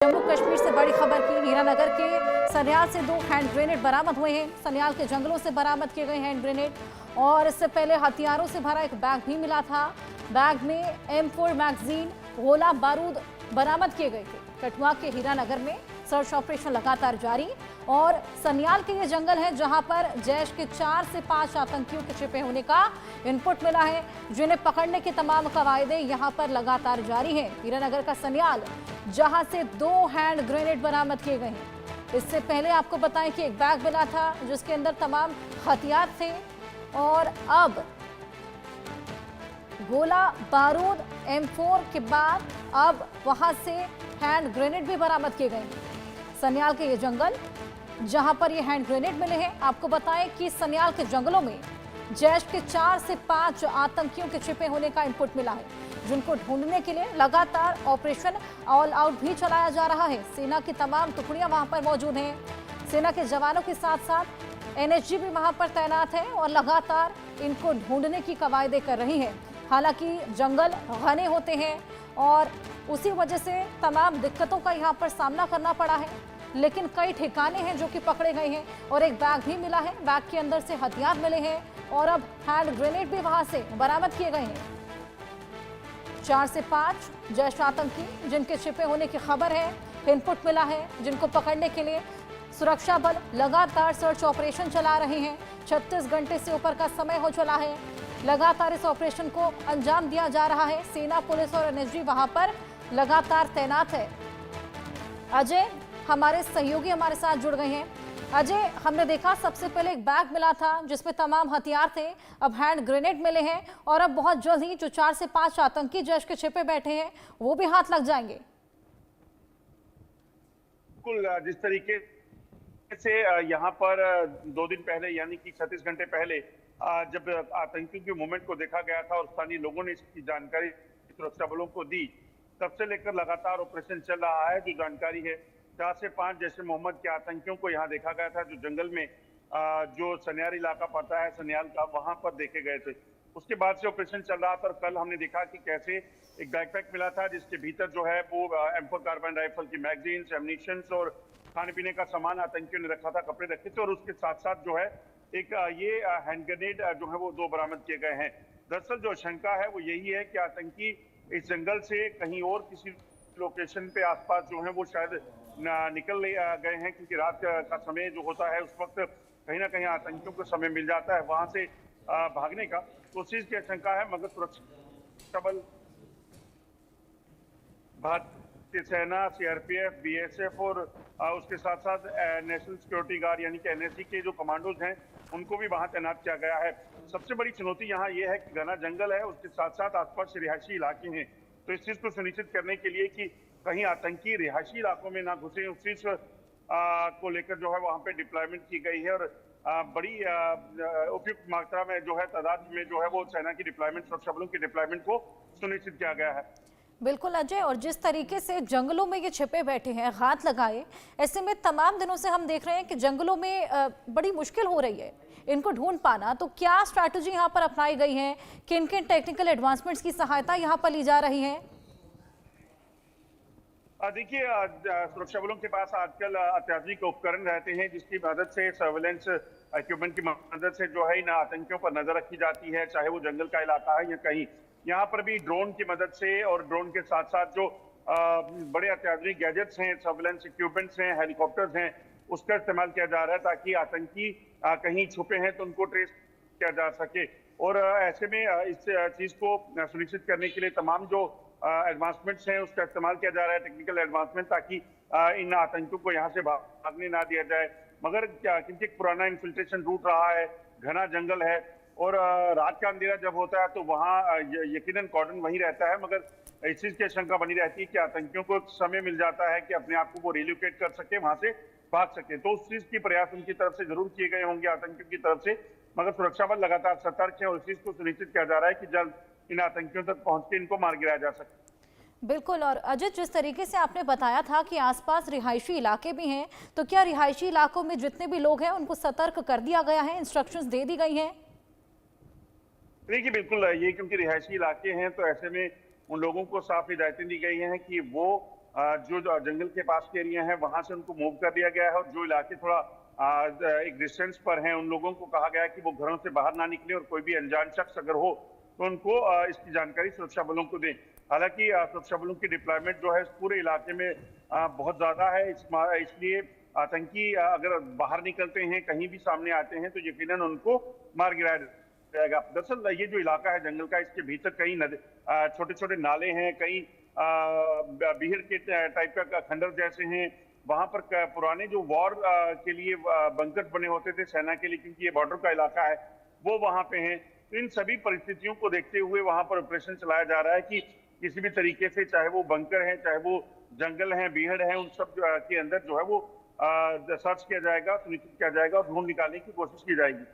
जम्मू कश्मीर से बड़ी खबर की। हीरानगर के सन्याल से 2 हैंड ग्रेनेड बरामद हुए हैं। सन्याल के जंगलों से बरामद किए गए हैंड ग्रेनेड और इससे पहले हथियारों से भरा एक बैग भी मिला था। बैग में M4 मैगजीन, गोला बारूद बरामद किए गए थे। कठुआ के हीरानगर में सर्च ऑपरेशन लगातार जारी और सन्याल के ये जंगल है जहां पर जैश के 4 से 5 आतंकियों के छिपे होने का इनपुट मिला है, जिन्हें पकड़ने की तमाम कवायदे यहां पर लगातार जारी हैं। हीरानगर का सन्याल जहां से 2 हैंड ग्रेनेड बरामद किए गए हैं। इससे पहले आपको बताएं कि एक बैग मिला था जिसके अंदर तमाम हथियार थे और अब गोला बारूद M4 के बाद अब वहां से हैंड ग्रेनेड भी बरामद किए गए हैं। सन्याल के ये जंगल जहां पर ये हैंड ग्रेनेड मिले हैं, आपको बताएं कि सन्याल के जंगलों में जैश के 4 से 5 आतंकियों के छिपे होने का इनपुट मिला है, जिनको ढूंढने के लिए लगातार ऑपरेशन ऑल आउट भी चलाया जा रहा है। सेना की तमाम टुकड़ियां वहां पर मौजूद हैं। सेना के जवानों के साथ साथ NSG भी वहां पर तैनात है और लगातार इनको ढूंढने की कवायदें कर रही हैं। हालांकि जंगल घने होते हैं और उसी वजह से तमाम दिक्कतों का यहाँ पर सामना करना पड़ा है, लेकिन कई ठिकाने हैं जो कि पकड़े गए हैं और एक बैग भी मिला है। बैग के अंदर से हथियार मिले हैं और अब हैंड ग्रेनेड भी वहां से बरामद किए गए हैं। 4 से 5 जैश आतंकी जिनके छिपे होने की खबर है, इनपुट मिला है, जिनको पकड़ने के लिए सुरक्षा बल लगातार सर्च ऑपरेशन चला रहे हैं। 36 घंटे से ऊपर का समय हो चला है, लगातार इस ऑपरेशन को अंजाम दिया जा रहा है। सेना, पुलिस और NSG वहां पर लगातार तैनात है। अजय हमारे सहयोगी हमारे साथ जुड़ गए हैं। अजय, हमने देखा सबसे पहले एक बैग मिला था जिसमें तमाम हथियार थे, अब हैंड ग्रेनेड मिले हैं और अब बहुत जल्द ही जो 4 से 5 आतंकी जैश के छिपे बैठे हैं वो भी हाथ लग जाएंगे। बिल्कुल, जिस तरीके से यहाँ पर 2 दिन पहले यानी कि 36 घंटे पहले जब आतंकियों के मूवमेंट को देखा गया था और स्थानीय लोगों ने इसकी जानकारी सुरक्षा बलों को दी, तब से लेकर लगातार ऑपरेशन चल रहा है। जो जानकारी है 4 से 5 जैसे मोहम्मद के आतंकियों को यहाँ देखा गया था, जो जंगल में जो सन्याल इलाका पड़ता है सन्याल का, वहां पर देखे गए थे। उसके बाद से ऑपरेशन चल रहा था और कल हमने देखा कि कैसे एक बैकपैक मिला था जिसके भीतर जो है वो M4 कार्बाइन राइफल की मैगजीन, एम्युनिशंस और खाने पीने का सामान आतंकियों ने रखा था, कपड़े रखे थे और उसके साथ साथ जो है एक ये हैंड ग्रेनेड जो है वो 2 बरामद किए गए हैं। दरअसल जो शंका है वो यही है कि आतंकी इस जंगल से कहीं और किसी लोकेशन पे आसपास जो है वो शायद निकल गए हैं, क्योंकि रात का समय जो होता है उस वक्त कहीं ना कहीं आतंकियों को समय मिल जाता है वहां से भागने का, तो उस चीज की आशंका है। मगर सुरक्षा बल, भारतीय सेना, CRPF, BSF और उसके साथ साथ नेशनल सिक्योरिटी गार्ड यानी कि NSG के जो कमांडोज हैं उनको भी वहां तैनात किया गया है। सबसे बड़ी चुनौती यहाँ ये है कि घना जंगल है, उसके साथ साथ आसपास रिहायशी इलाके हैं, तो इस चीज को सुनिश्चित करने के लिए कि कहीं आतंकी रिहायशी इलाकों में ना घुसे, उस चीज को लेकर जो है वहां पे डिप्लॉयमेंट की गई है और बड़ी उपयुक्त मात्रा में जो है तादाद में जो है वो सेना की डिप्लॉयमेंट, सुरक्षा बलों की डिप्लॉयमेंट को सुनिश्चित किया गया है। बिल्कुल अजय, और जिस तरीके से जंगलों में ये छिपे बैठे हैं, हाथ लगाए, ऐसे में तमाम दिनों से हम देख रहे हैं कि जंगलों में बड़ी मुश्किल हो रही है इनको ढूंढ पाना। तो क्या स्ट्रैटेजी यहाँ पर अपनाई गई है, किन किन टेक्निकल एडवांसमेंट्स की सहायता यहाँ पर ली जा रही है? देखिए, सुरक्षा बलों के पास आजकल अत्याधुनिक उपकरण रहते हैं जिसकी मदद से, सर्वेलेंस इक्विपमेंट की मदद से जो है इन आतंकियों पर नजर रखी जाती है, चाहे वो जंगल का इलाका है या कहीं। यहाँ पर भी ड्रोन की मदद से और ड्रोन के साथ साथ जो बड़े अत्याधुनिक गैजेट्स हैं, सर्वेलेंस इक्विपमेंट्स हैं, हेलीकॉप्टर्स हैं, उसका इस्तेमाल किया जा रहा है ताकि आतंकी कहीं छुपे हैं तो उनको ट्रेस किया जा सके। और ऐसे में इस चीज को सुनिश्चित करने के लिए तमाम जो एडवांसमेंट्स हैं उसका इस्तेमाल किया जा रहा है, टेक्निकल एडवांसमेंट, ताकि इन आतंकियों को यहाँ से भागने ना दिया जाए। मगर क्योंकि पुराना इन्फिल्ट्रेशन रूट रहा है, घना जंगल है और रात का अंधेरा जब होता है तो वहाँ यकीनन कॉर्डन वहीं रहता है, मगर इस चीज की आशंका बनी रहती है कि आतंकियों को समय मिल जाता है कि अपने आप को वो रिलोकेट कर सके, वहां से भाग सके। तो उस चीज की प्रयास उनकी तरफ से जरूर किए गए होंगे आतंकियों की तरफ से, मगर सुरक्षा बल लगातार सतर्क है और इस चीज को सुनिश्चित किया जा रहा है कि जल्द इन आतंकियों तक पहुंच के इनको मार गिराया जा सके। बिल्कुल, और अजय जिस तरीके से आपने बताया था कि आसपास रिहायशी इलाके भी हैं, तो क्या रिहायशी इलाकों में जितने भी लोग हैं उनको सतर्क कर दिया गया है, इंस्ट्रक्शंस दे दी गई हैं? देखिए, बिल्कुल, ये क्योंकि रिहायशी इलाके हैं तो ऐसे में उन लोगों को साफ हिदायतें दी गई हैं कि वो जो जो जंगल के पास के एरिया है वहां से उनको मूव कर दिया गया है, और जो इलाके थोड़ा एक डिस्टेंस पर हैं उन लोगों को कहा गया है कि वो घरों से बाहर ना निकले, और कोई भी अनजान शख्स अगर हो तो उनको इसकी जानकारी सुरक्षा बलों को दें। हालांकि सुरक्षा बलों की डिप्लॉयमेंट जो है इस पूरे इलाके में बहुत ज्यादा है, इसलिए आतंकी अगर बाहर निकलते हैं, कहीं भी सामने आते हैं, तो यकीनन उनको मार गिराया जाएगा। दरअसल ये जो इलाका है जंगल का, इसके भीतर कई छोटे छोटे नाले हैं, कई बीहड़ के टाइप का खंडर जैसे हैं। वहां पर पुराने जो वॉर के लिए बंकर बने होते थे सेना के लिए, क्योंकि ये बॉर्डर का इलाका है, वो वहां पे हैं। तो इन सभी परिस्थितियों को देखते हुए वहां पर ऑपरेशन चलाया जा रहा है कि किसी भी तरीके से, चाहे वो बंकर है, चाहे वो जंगल है, बीहड़ है, उन सब के अंदर जो है वो सर्च किया जाएगा, सुनिश्चित किया जाएगा और ढूंढ निकालने की कोशिश की जाएगी।